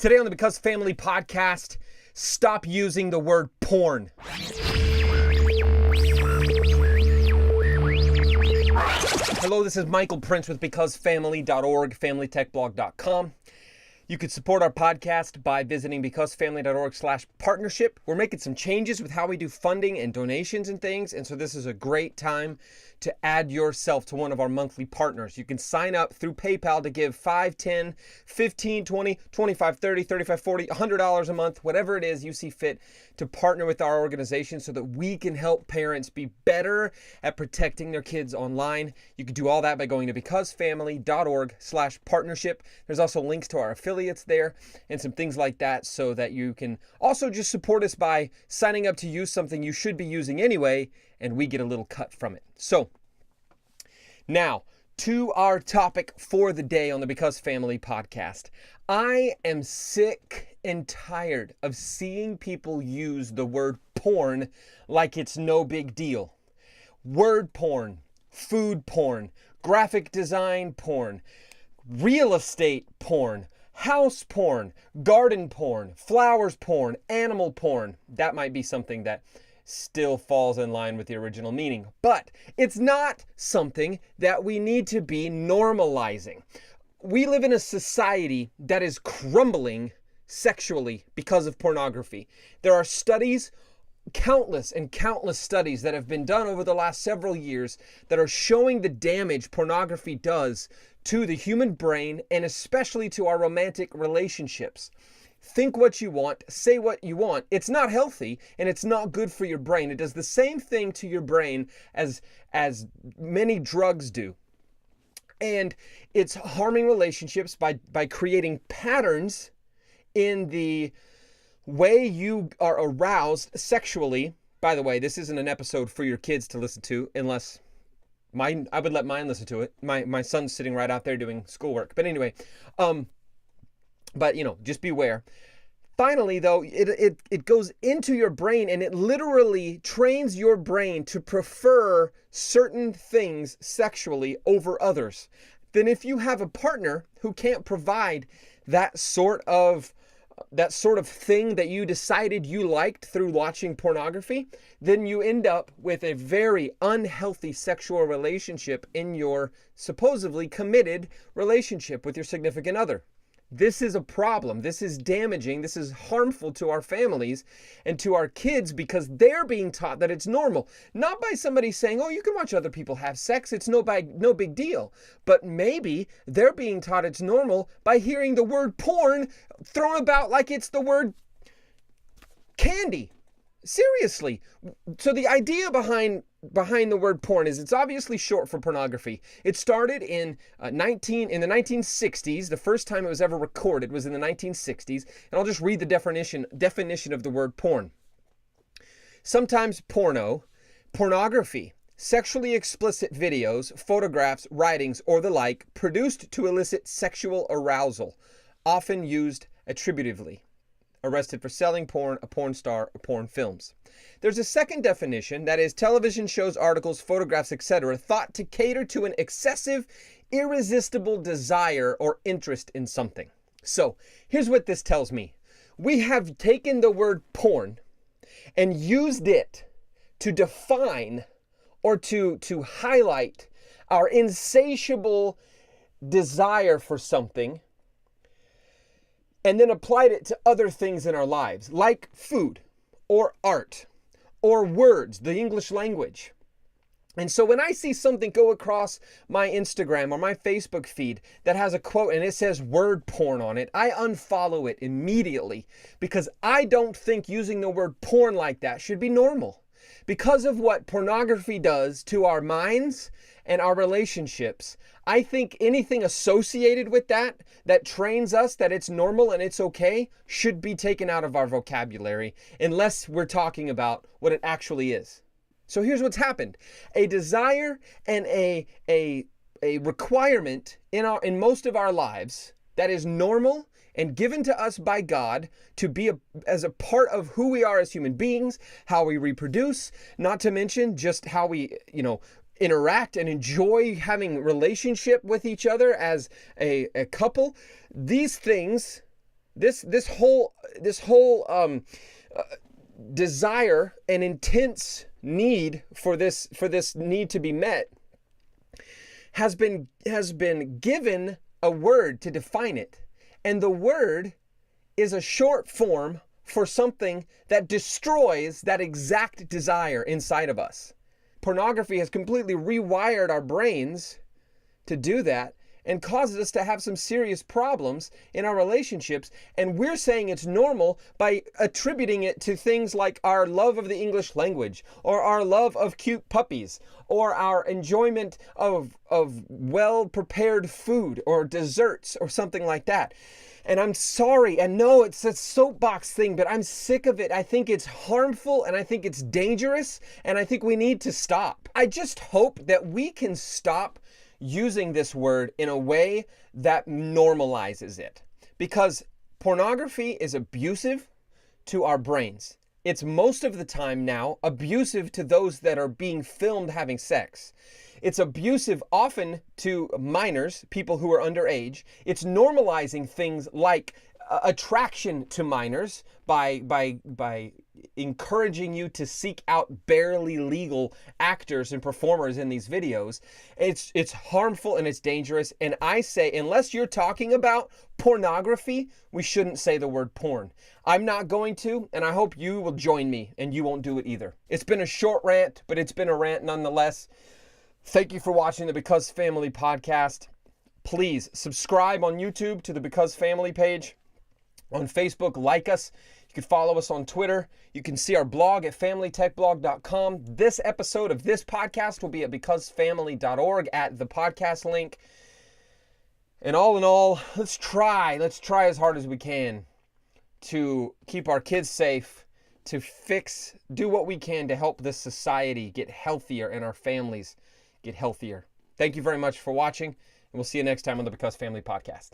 Today on the Because Family Podcast, stop using the word porn. Hello, this is Michael Prince with BecauseFamily.org, FamilyTechBlog.com. You could support our podcast by visiting BecauseFamily.org/partnership. We're making some changes with how we do funding and donations and things, and so this is a great time to add yourself to one of our monthly partners. You can sign up through PayPal to give $5, $10, $15, $20, $25, $30, $35, $40, $100 a month, whatever it is you see fit to partner with our organization so that we can help parents be better at protecting their kids online. You can do all that by going to BecauseFamily.org/partnership. There's also links to our affiliates there and some things like that so that you can also just support us by signing up to use something you should be using anyway, and we get a little cut from it. So now to our topic for the day on the Because Family Podcast. I am sick and tired of seeing people use the word porn like it's no big deal. Word porn, food porn, graphic design porn, real estate porn, house porn, garden porn, flowers porn, animal porn. That might be something that still falls in line with the original meaning, but it's not something that we need to be normalizing. We live in a society that is crumbling sexually because of pornography. There are studies, countless studies that have been done over the last several years that are showing the damage pornography does to the human brain and especially to our romantic relationships. Think what you want, say what you want. It's not healthy and it's not good for your brain. It does the same thing to your brain as many drugs do. And it's harming relationships by creating patterns in the way you are aroused sexually. By the way, this isn't an episode for your kids to listen to unless I would let mine listen to it. My son's sitting right out there doing schoolwork. But anyway, but just beware. Finally, though, it goes into your brain and it literally trains your brain to prefer certain things sexually over others. Then if you have a partner who can't provide that sort of thing that you decided you liked through watching pornography, then you end up with a very unhealthy sexual relationship in your supposedly committed relationship with your significant other. This is a problem. This is damaging. This is harmful to our families and to our kids because they're being taught that it's normal. Not by somebody saying, oh, you can watch other people have sex. It's no big deal. But maybe they're being taught it's normal by hearing the word porn thrown about like it's the word candy. Seriously. So the idea behind the word porn is it's obviously short for pornography. It started in the 1960s. The first time it was ever recorded was in the 1960s. And I'll just read the definition of the word porn. Sometimes pornography, sexually explicit videos, photographs, writings, or the like, produced to elicit sexual arousal, often used attributively. Arrested for selling porn, a porn star, or porn films. There's a second definition, that is television shows, articles, photographs, etc., thought to cater to an excessive, irresistible desire or interest in something. So, here's what this tells me. We have taken the word porn and used it to define or to highlight our insatiable desire for something, and then applied it to other things in our lives, like food or art or words, the English language. And so when I see something go across my Instagram or my Facebook feed that has a quote and it says word porn on it, I unfollow it immediately because I don't think using the word porn like that should be normal. Because of what pornography does to our minds and our relationships, I think anything associated with that trains us that it's normal and it's okay should be taken out of our vocabulary unless we're talking about what it actually is. So here's what's happened. A desire and a requirement in most of our lives that is normal and given to us by God to be as a part of who we are as human beings, how we reproduce, not to mention just how we, interact and enjoy having relationship with each other as a couple. These things This whole desire and intense need for this need to be met has been given a word to define it. And the word is a short form for something that destroys that exact desire inside of us. Pornography has completely rewired our brains to do that and causes us to have some serious problems in our relationships. And we're saying it's normal by attributing it to things like our love of the English language, or our love of cute puppies, or our enjoyment of well-prepared food or desserts or something like that. And I'm sorry, and no, it's a soapbox thing, but I'm sick of it. I think it's harmful, and I think it's dangerous, and I think we need to stop. I just hope that we can stop using this word in a way that normalizes it. Because pornography is abusive to our brains. It's most of the time now abusive to those that are being filmed having sex. It's abusive often to minors, people who are underage. It's normalizing things like attraction to minors by encouraging you to seek out barely legal actors and performers in these videos. It's harmful and it's dangerous. And I say, unless you're talking about pornography, we shouldn't say the word porn. I'm not going to, and I hope you will join me and you won't do it either. It's been a short rant, but it's been a rant nonetheless. Thank you for watching the Because Family Podcast. Please subscribe on YouTube to the Because Family page. On Facebook, like us. You can follow us on Twitter. You can see our blog at familytechblog.com. This episode of this podcast will be at becausefamily.org at the podcast link. And all in all, let's try as hard as we can to keep our kids safe, to do what we can to help this society get healthier and our families get healthier. Thank you very much for watching, and we'll see you next time on the Because Family Podcast.